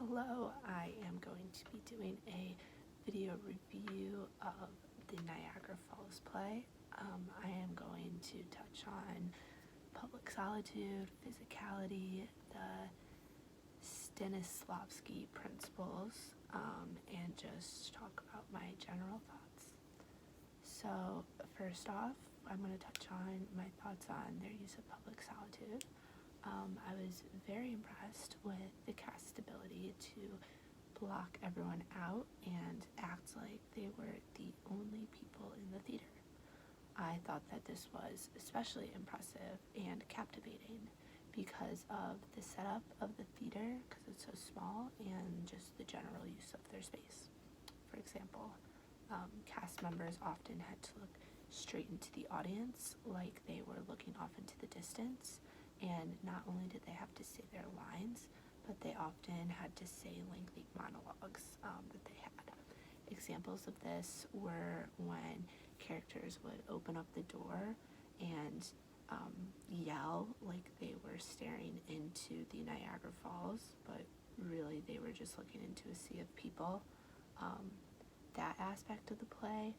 Hello, I am going to be doing a video review of the Niagara Falls play. I am going to touch on public solitude, physicality, the Stanislavski principles, and just talk about my general thoughts. So first off, I'm going to touch on my thoughts on their use of public solitude. I was very impressed with the cast's ability to block everyone out and act like they were the only people in the theater. I thought that this was especially impressive and captivating because of the setup of the theater, because it's so small, and just the general use of their space. For example, cast members often had to look straight into the audience like they were looking off into the distance, and not only did they have to say their lines, but they often had to say lengthy monologues that they had. Examples of this were when characters would open up the door and yell like they were staring into the Niagara Falls, but really they were just looking into a sea of people. That aspect of the play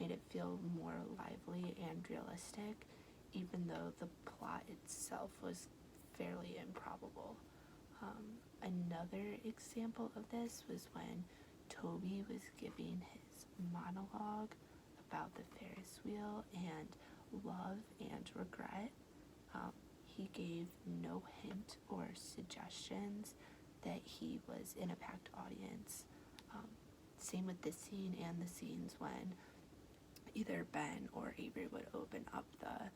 made it feel more lively and realistic, even though the plot itself was fairly improbable. Another example of this was when Toby was giving his monologue about the Ferris wheel and love and regret. He gave no hint or suggestions that he was in a packed audience. Same with this scene and the scenes when either Ben or Avery would open up the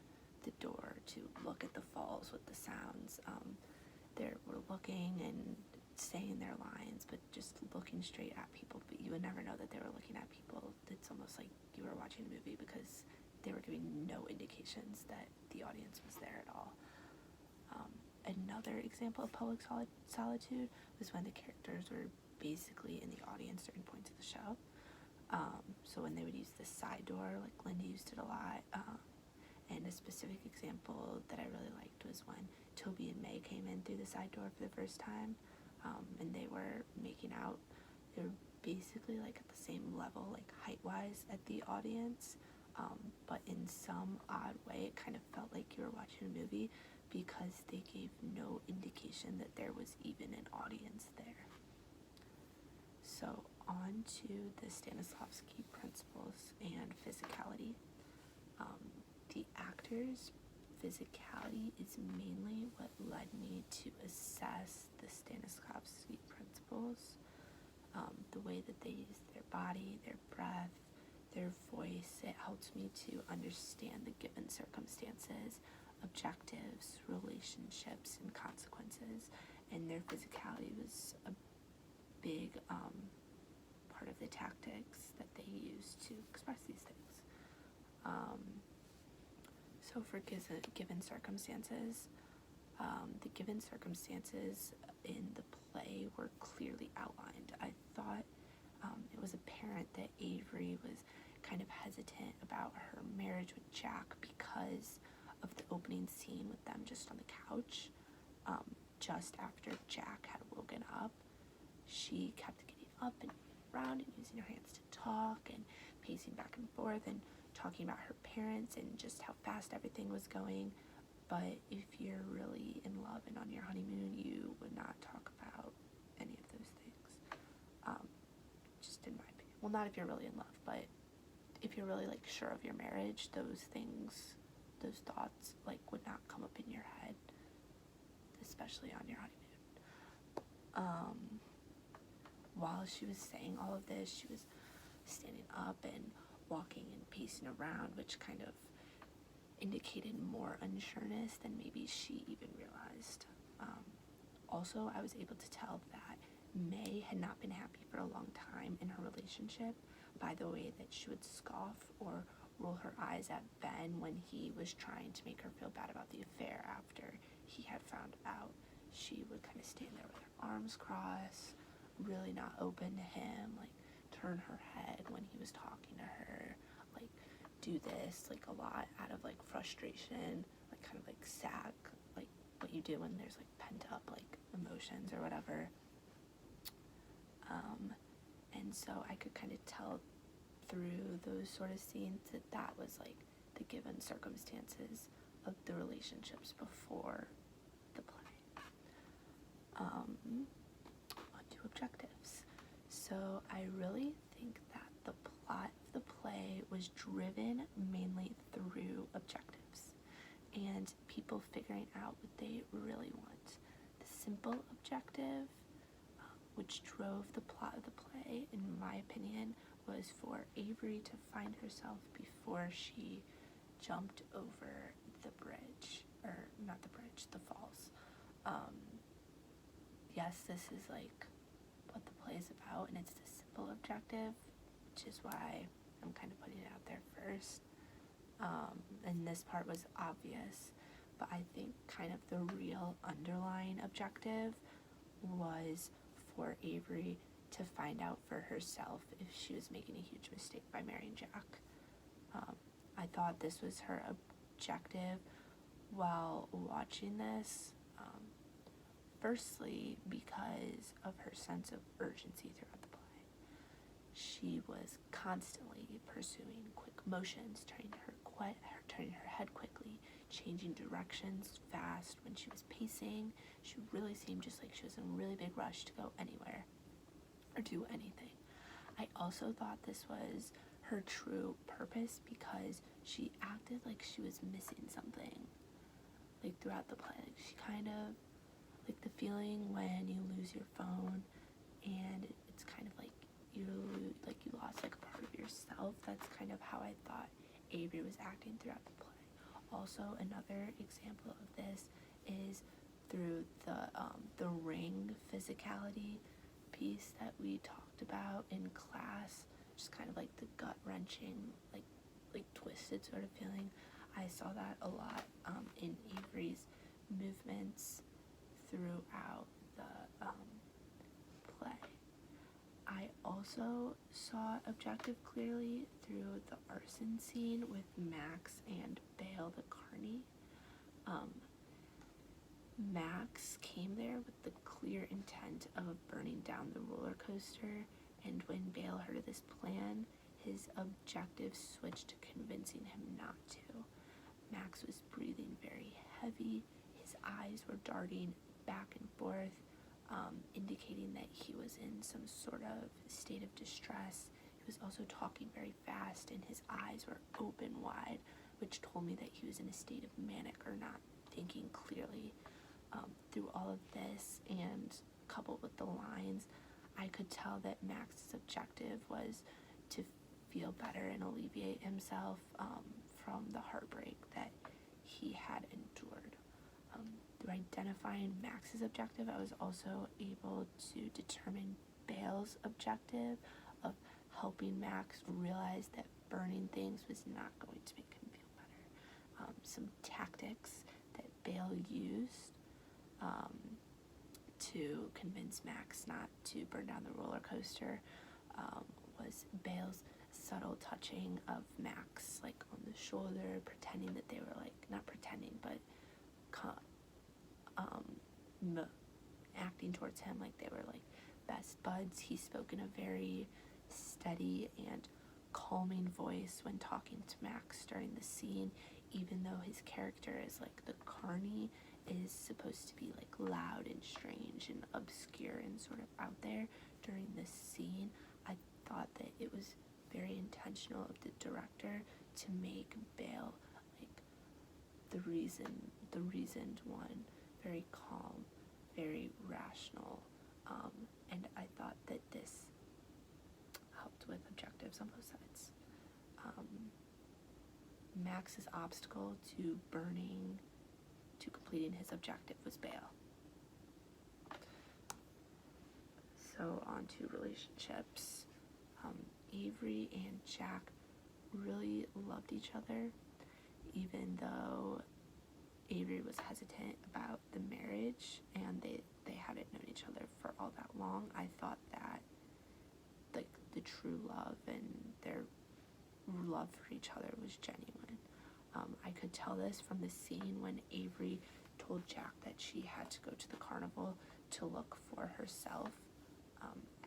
door to look at the falls with the sounds. They were looking and saying their lines, but just looking straight at people, but you would never know that they were looking at people. It's almost like you were watching a movie because they were giving no indications that the audience was there at all. Another example of public solitude was when the characters were basically in the audience during points of the show. So when they would use the side door, like Linda used it a lot, and a specific example that I really liked was when Toby and May came in through the side door for the first time, and they were making out. They were basically like at the same level, like height-wise, at the audience, but in some odd way it kind of felt like you were watching a movie because they gave no indication that there was even an audience there. So on to the Stanislavski principles and physicality. The actors' physicality is mainly what led me to assess the Stanislavski principles. The way that they use their body, their breath, their voice, it helped me to understand the given circumstances, objectives, relationships, and consequences, and their physicality was a big part of the tactics that they use to express these things. So for given circumstances, the given circumstances in the play were clearly outlined. I thought it was apparent that Avery was kind of hesitant about her marriage with Jack because of the opening scene with them just on the couch. Just after Jack had woken up, she kept getting up and around and using her hands to talk and pacing back and forth and talking about her parents and just how fast everything was going. But if you're really in love and on your honeymoon, you would not talk about any of those things. Just in my opinion. Well, not if you're really in love, but if you're really like sure of your marriage, those things, those thoughts like would not come up in your head, especially on your honeymoon. While she was saying all of this, she was standing up and walking and pacing around, which kind of indicated more unsureness than maybe she even realized. Also, I was able to tell that May had not been happy for a long time in her relationship by the way that she would scoff or roll her eyes at Ben when he was trying to make her feel bad about the affair after he had found out. She would kind of stand there with her arms crossed, really not open to him, like turn her head when he was talking to her, like do this like a lot out of like frustration, like kind of like sag, like what you do when there's like pent up like emotions or whatever. so I could kind of tell through those sort of scenes that was like the given circumstances of the relationships before the play. Onto objectives. So I really think that the plot of the play was driven mainly through objectives and people figuring out what they really want. The simple objective, which drove the plot of the play, in my opinion, was for Avery to find herself before she jumped over the bridge, or not the bridge, the falls. Yes, this is like what the play is about, and it's the simple objective, which is why I'm kind of putting it out there first. And this part was obvious, but I think kind of the real underlying objective was for Avery to find out for herself if she was making a huge mistake by marrying Jack. I thought this was her objective while watching this, firstly because of her sense of urgency throughout the play. She was constantly pursuing quick motions, turning her head quickly, changing directions fast when she was pacing. She really seemed just like she was in a really big rush to go anywhere or do anything. I also thought this was her true purpose because she acted like she was missing something, like throughout the play. Like she kind of, like the feeling when you lose your phone and it's kind of like you lost like a part of yourself. That's kind of how I thought Avery was acting throughout the play. Also, another example of this is through the ring physicality piece that we talked about in class, just kind of like the gut-wrenching, like twisted sort of feeling. I saw that a lot in Avery's movements throughout the play. I also saw objective clearly through the arson scene with Max and Bale the carny. Max came there with the clear intent of burning down the roller coaster, and when Bale heard of this plan, his objective switched to convincing him not to. Max was breathing very heavy, his eyes were darting back and forth, indicating that he was in some sort of state of distress. He was also talking very fast and his eyes were open wide, which told me that he was in a state of manic or not thinking clearly. Through all of this and coupled with the lines, I could tell that Max's objective was to feel better and alleviate himself from the heartbreak that he had endured. Through identifying Max's objective, I was also able to determine Bale's objective of helping Max realize that burning things was not going to make him feel better. Some tactics that Bale used to convince Max not to burn down the roller coaster was Bale's subtle touching of Max, like on the shoulder, pretending that they were like, not pretending, but acting towards him like they were like best buds. He spoke in a very steady and calming voice when talking to Max during the scene, even though his character is like the carny is supposed to be like loud and strange and obscure and sort of out there. During this scene, I thought that it was very intentional of the director to make Bale like the reasoned one, very calm, very rational, and I thought that this helped with objectives on both sides. Max's obstacle to completing his objective was Bale. So on to relationships. Avery and Jack really loved each other, even though Avery was hesitant about the marriage and they hadn't known each other for all that long. I thought that like the true love and their love for each other was genuine. I could tell this from the scene when Avery told Jack that she had to go to the carnival to look for herself,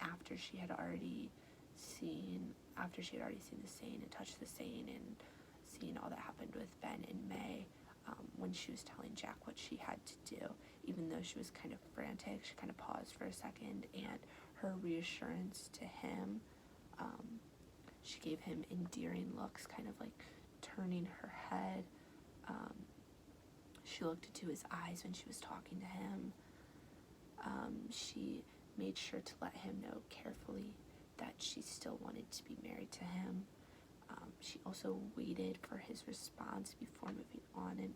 after she had already scene after she had already seen the Seine and touched the Seine and seen all that happened with Ben and May, when she was telling Jack what she had to do. Even though she was kind of frantic, she kind of paused for a second, and her reassurance to him, she gave him endearing looks, kind of like turning her head. She looked into his eyes when she was talking to him. She made sure to let him know carefully that she still wanted to be married to him. She also waited for his response before moving on, and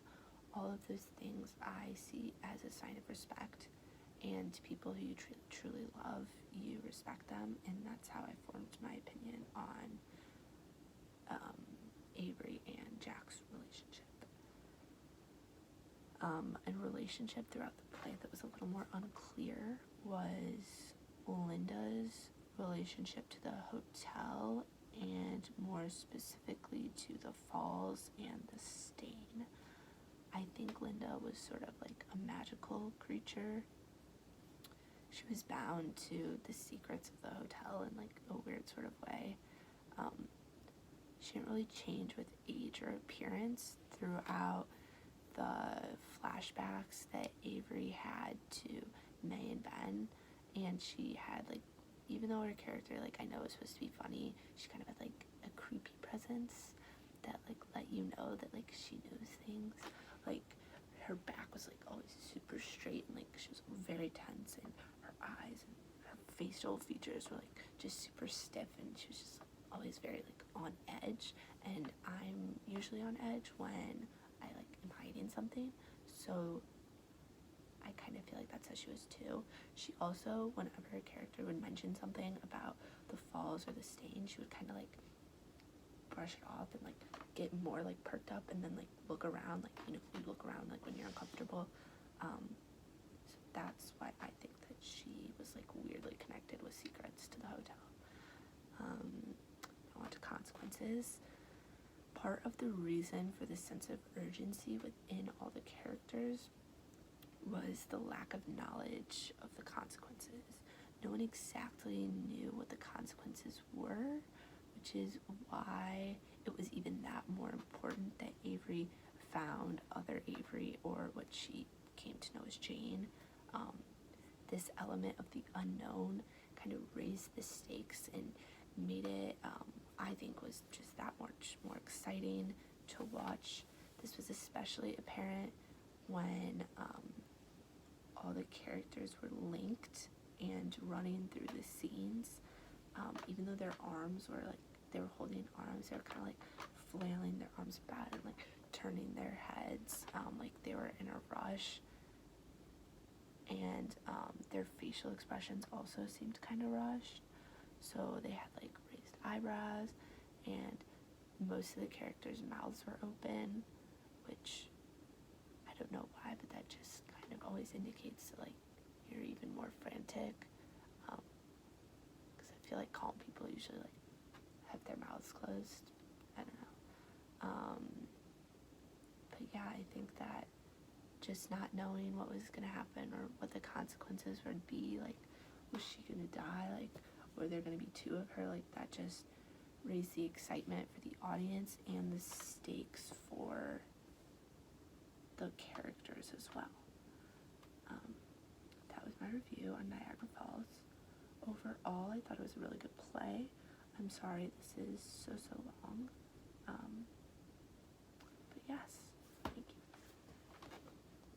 all of those things I see as a sign of respect. And people who you truly love, you respect them, and that's how I formed my opinion on Avery and Jack's relationship. A relationship throughout the play that was a little more unclear was Linda's relationship to the hotel, and more specifically to the falls and the stain. I think Linda was sort of like a magical creature. She was bound to the secrets of the hotel in like a weird sort of way. She didn't really change with age or appearance throughout the flashbacks that Avery had to May and Ben, and she had like, even though her character, like, I know was supposed to be funny, she kind of had like a creepy presence that like let you know that like she knows things. Like her back was like always super straight, and like she was very tense, and her eyes and her facial features were like just super stiff, and she was just always very like on edge. And I'm usually on edge when I like am hiding something, so I kind of feel like that's how she was too. She also, whenever her character would mention something about the falls or the stain, she would kind of like brush it off and like get more like perked up, and then like look around, like, you know, you look around like when you're uncomfortable. So that's why I think that she was like weirdly connected with secrets to the hotel. On to consequences. Part of the reason for the sense of urgency within all the characters was the lack of knowledge of the consequences. No one exactly knew what the consequences were, which is why it was even that more important that Avery found other Avery, or what she came to know as Jane. This element of the unknown kind of raised the stakes and made it, I think, was just that much more exciting to watch. This was especially apparent when all the characters were linked and running through the scenes. Even though their arms were like, they were holding arms, they were kind of like flailing their arms about and like turning their heads, like they were in a rush. And their facial expressions also seemed kind of rushed. So they had like raised eyebrows, and most of the characters' mouths were open, which I don't know why, but that just kind of always indicates that like you're even more frantic. Because I feel like calm people usually like have their mouths closed. I don't know. But yeah, I think that just not knowing what was gonna happen or what the consequences would be, like, was she gonna die, like, were there gonna be two of her, like, that just raised the excitement for the audience and the stakes for the characters as well. That was my review on Niagara Falls. Overall, I thought it was a really good play. I'm sorry this is so long.